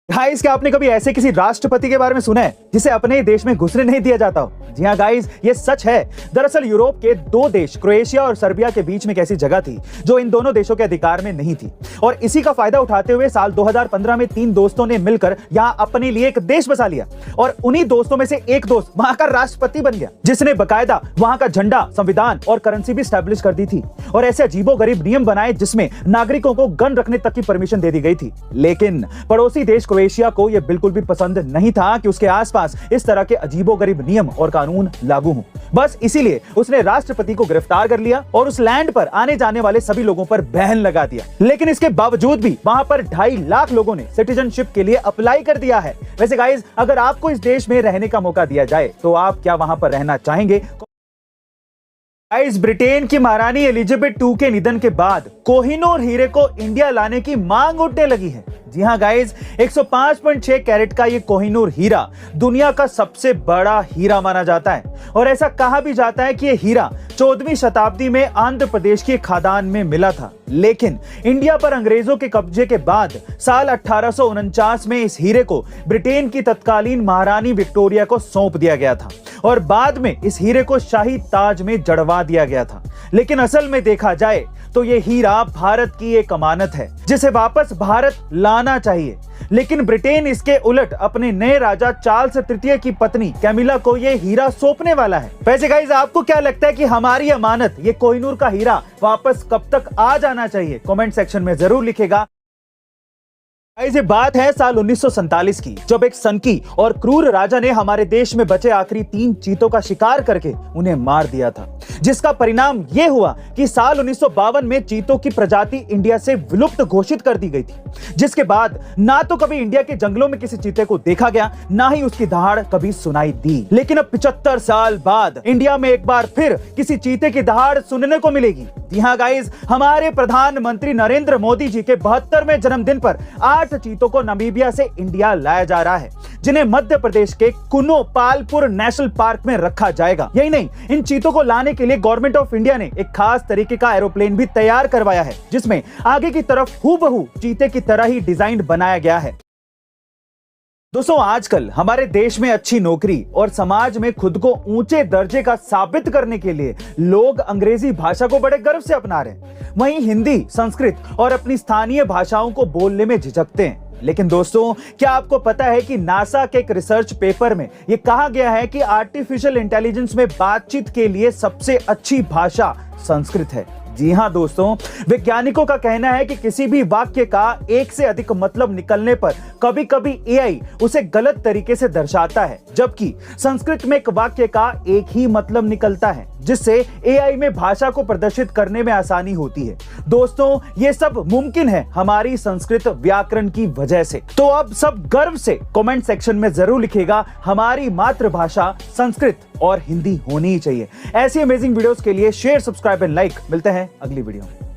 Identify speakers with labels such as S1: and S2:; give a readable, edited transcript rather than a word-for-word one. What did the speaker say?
S1: Guys, क्या आपने कभी ऐसे किसी राष्ट्रपति के बारे में सुना है जिसे अपने ही देश में घुसने नहीं दिया जाता हो? जी हाँ गाइस, ये सच है। दरअसल यूरोप के दो देश क्रोएशिया और सर्बिया के बीच में एक ऐसी जगह थी जो इन दोनों देशों के अधिकार में नहीं थी, और इसी का फायदा उठाते हुए साल 2015 में तीन दोस्तों ने मिलकर यहाँ अपने लिए एक देश बसा लिया, और उन्हीं दोस्तों में से एक दोस्त वहां का राष्ट्रपति बन गया, जिसने बकायदा वहां का झंडा, संविधान और करेंसी भी स्टैब्लिश कर दी थी, और ऐसे अजीबोगरीब नियम बनाए जिसमें नागरिकों को गन रखने तक की परमिशन दे दी गई थी। लेकिन पड़ोसी देश क्रोएशिया को यह बिल्कुल भी पसंद नहीं था कि उसके आसपास इस तरह के अजीबोगरीब नियम और कानून लागू हों। बस इसीलिए उसने राष्ट्रपति को गिरफ्तार कर लिया और उस लैंड पर आने जाने वाले सभी लोगों पर बैन लगा दिया। लेकिन इसके बावजूद भी वहां पर 2.5 लाख लोगों ने सिटीजनशिप के लिए अप्लाई कर दिया है। वैसे गाइस, अगर आपको इस देश में रहने का मौका दिया जाए तो आप क्या वहां पर रहना चाहेंगे? गाइस, ब्रिटेन की महारानी एलिजाबेथ II के निधन के बाद कोहिनूर हीरे को इंडिया लाने की मांग उठने लगी है। जी हाँ गाइस, 105.6 कैरेट का ये कोहिनूर हीरा दुनिया का सबसे बड़ा हीरा माना जाता है, और ऐसा कहा भी जाता है कि ये हीरा 14वीं शताब्दी में आंध्र प्रदेश की खदान में मिला था। लेकिन इंडिया पर अंग्रेजों के कब्जे के बाद साल 1849 में इस हीरे को ब्रिटेन की तत्कालीन महारानी विक्टोरिया को सौंप दिया गया था, और बाद में इस हीरे को शाही ताज में जड़वा दिया गया था। लेकिन असल में देखा जाए तो ये हीरा भारत की एक अमानत है जिसे वापस भारत लाना चाहिए। लेकिन ब्रिटेन इसके उलट अपने नए राजा चार्ल्स III की पत्नी कैमिला को ये हीरा सौंपने वाला है। वैसे गाइस, आपको क्या लगता है कि हमारी अमानत ये कोहिनूर का हीरा वापस कब तक आ जाना चाहिए? कमेंट सेक्शन में जरूर लिखेगा। ये बात है साल 1947 की, जब एक सनकी और क्रूर राजा ने हमारे देश में बचे आखिरी 3 चीतों का शिकार करके उन्हें मार दिया था, जिसका परिणाम यह हुआ कि साल 1952 में चीतों की प्रजाति इंडिया से विलुप्त घोषित कर दी गई थी, जिसके बाद ना तो कभी इंडिया के जंगलों में किसी चीते को देखा गया, ना ही उसकी दहाड़ कभी सुनाई दी। लेकिन अब 75 साल बाद इंडिया में एक बार फिर किसी चीते की दहाड़ सुनने को मिलेगी। जी हाँ गाइस, हमारे प्रधानमंत्री नरेंद्र मोदी जी के 72वें जन्मदिन पर 8 चीतों को नामीबिया से इंडिया लाया जा रहा है, जिन्हें मध्य प्रदेश के कुनो पालपुर नेशनल पार्क में रखा जाएगा। यही नहीं, इन चीतों को लाने के लिए गवर्नमेंट ऑफ इंडिया ने एक खास तरीके का एरोप्लेन भी तैयार करवाया है, जिसमें आगे की तरफ हूबहू चीते की तरह ही डिजाइन बनाया गया है। दोस्तों, आजकल हमारे देश में अच्छी नौकरी और समाज में खुद को ऊंचे दर्जे का साबित करने के लिए लोग अंग्रेजी भाषा को बड़े गर्व से अपना रहे हैं। वहीं हिंदी, संस्कृत और अपनी स्थानीय भाषाओं को बोलने में झिझकते हैं। लेकिन दोस्तों, क्या आपको पता है कि नासा के एक रिसर्च पेपर में यह कहा गया है कि आर्टिफिशियल इंटेलिजेंस में बातचीत के लिए सबसे अच्छी भाषा संस्कृत है? जी हाँ दोस्तों, वैज्ञानिकों का कहना है कि किसी भी वाक्य का एक से अधिक मतलब निकलने पर कभी कभी एआई उसे गलत तरीके से दर्शाता है, जबकि संस्कृत में एक वाक्य का एक ही मतलब निकलता है, जिससे एआई में भाषा को प्रदर्शित करने में आसानी होती है। दोस्तों, ये सब मुमकिन है हमारी संस्कृत व्याकरण की वजह से। तो अब सब गर्व से कमेंट सेक्शन में जरूर लिखेगा, हमारी मातृभाषा संस्कृत और हिंदी होनी ही चाहिए। ऐसी अमेजिंग वीडियोस के लिए शेयर, सब्सक्राइब एंड लाइक। मिलते हैं अगली वीडियो में।